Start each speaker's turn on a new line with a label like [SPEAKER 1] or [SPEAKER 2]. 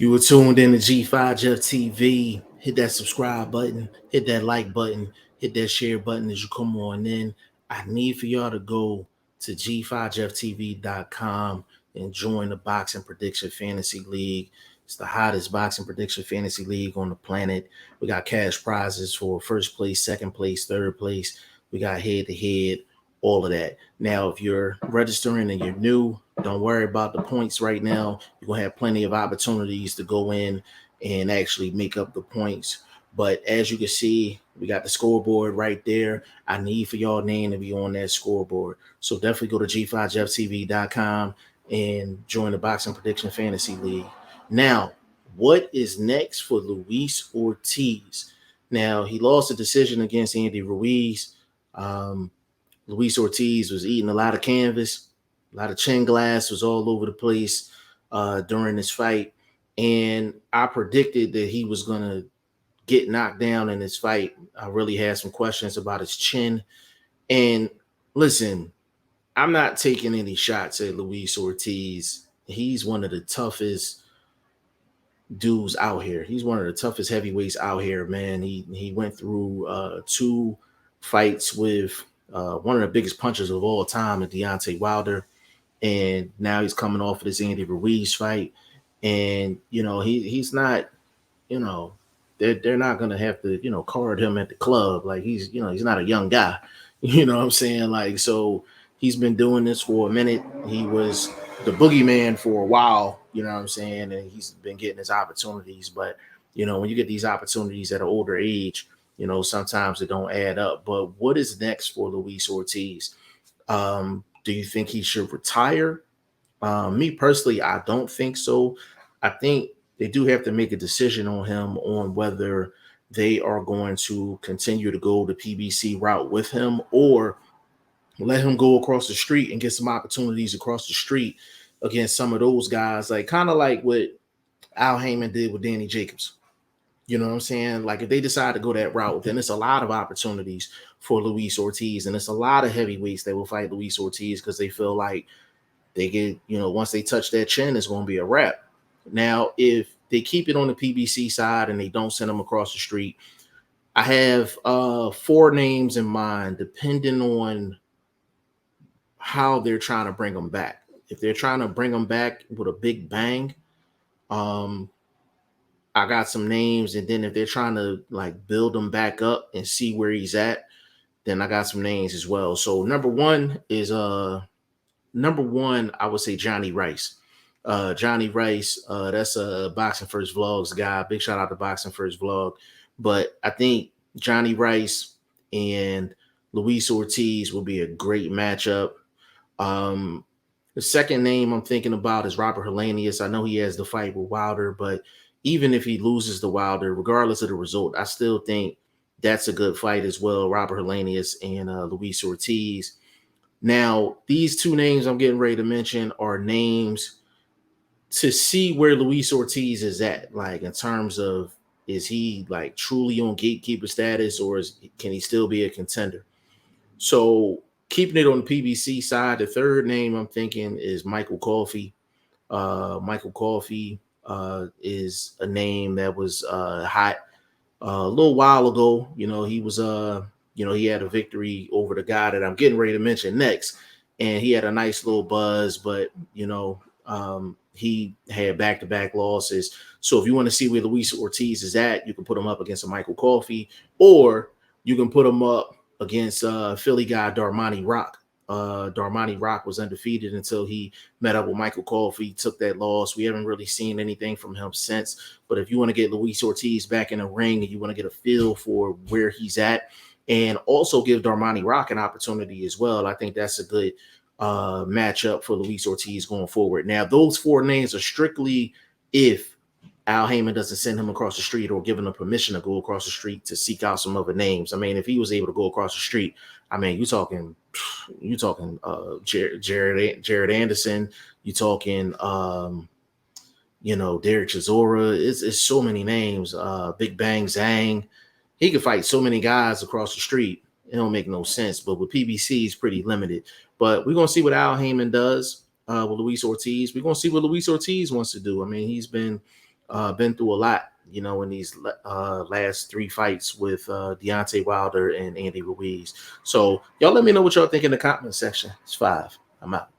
[SPEAKER 1] You were tuned in to G5 Jeff TV. Hit that subscribe button, hit that like button, hit that share button as you come on in. I need for y'all to go to G5JeffTV.com and join the Boxing Prediction Fantasy League. It's the hottest boxing prediction fantasy league on the planet. We got cash prizes for first place, second place, third place. We got head to head, all of that. Now, if you're registering and you're new, don't worry about the points right now. You're going to have plenty of opportunities to go in and actually make up the points. But as you can see, we got the scoreboard right there. I need for y'all name to be on that scoreboard. So definitely go to G5JeffTV.com and join the Boxing Prediction Fantasy League. Now, what is next for Luis Ortiz? Now, he lost a decision against Andy Ruiz. Luis Ortiz was eating a lot of canvas, a lot of chin glass was all over the place during this fight. And I predicted that he was going to get knocked down in this fight. I really had some questions about his chin. And listen, I'm not taking any shots at Luis Ortiz. He's one of the toughest dudes out here. He's one of the toughest heavyweights out here, man. He went through two fights with one of the biggest punchers of all time, Deontay Wilder, and now he's coming off of this Andy Ruiz fight, and he's not, they're not gonna have to card him at the club like he's not a young guy, you know what I'm saying? Like, so he's been doing this for a minute. He was the boogeyman for a while, you know what I'm saying, and he's been getting his opportunities. But when you get these opportunities at an older age, sometimes it don't add up. But what is next for Luis Ortiz? Do you think he should retire? Me personally, I don't think so. I think they do have to make a decision on him on whether they are going to continue to go the PBC route with him or let him go across the street and get some opportunities across the street against some of those guys, like kind of like what Al Heyman did with Danny Jacobs. You know what I'm saying? Like, if they decide to go that route, then it's a lot of opportunities for Luis Ortiz. And it's a lot of heavyweights that will fight Luis Ortiz because they feel like they get, once they touch that chin, it's going to be a wrap. Now, if they keep it on the PBC side and they don't send them across the street, I have 4 names in mind, depending on how they're trying to bring them back. If they're trying to bring them back with a big bang, I got some names, and then if they're trying to like build him back up and see where he's at, then I got some names as well. So number one, I would say Johnny Rice. Johnny Rice, that's a Boxing First Vlogs guy. Big shout out to Boxing First Vlog. But I think Johnny Rice and Luis Ortiz will be a great matchup. The second name I'm thinking about is Robert Helenius. I know he has the fight with Wilder, but even if he loses to Wilder, regardless of the result, I still think that's a good fight as well. Robert Helenius and Luis Ortiz. Now, these 2 names I'm getting ready to mention are names to see where Luis Ortiz is at, like in terms of, is he like truly on gatekeeper status, or can he still be a contender? So keeping it on the PBC side, the third name I'm thinking is Michael Coffey. Michael Coffey is a name that was hot a little while ago. He was he had a victory over the guy that I'm getting ready to mention next, and he had a nice little buzz, but he had back-to-back losses. So if you want to see where Luis Ortiz is at, you can put him up against a Michael Coffey, or you can put him up against Philly guy Darmani Rock. Darmani Rock was undefeated until he met up with Michael Coffey, took that loss. We haven't really seen anything from him since. But if you want to get Luis Ortiz back in the ring and you want to get a feel for where he's at, and also give Darmani Rock an opportunity as well, I think that's a good matchup for Luis Ortiz going forward. Now, those 4 names are strictly if Al Heyman doesn't send him across the street or give him permission to go across the street to seek out some other names. I mean, if he was able to go across the street, I mean, you're talking Jared Anderson, you're talking Derek Chisora. It's so many names. Big Bang Zhang. He could fight so many guys across the street. It don't make no sense. But with PBC, it's pretty limited. But we're gonna see what Al Heyman does with Luis Ortiz. We're gonna see what Luis Ortiz wants to do. I mean, he's been been through a lot, you know, in these last 3 fights with Deontay Wilder and Andy Ruiz. So y'all let me know what y'all think in the comment section. It's 5. I'm out.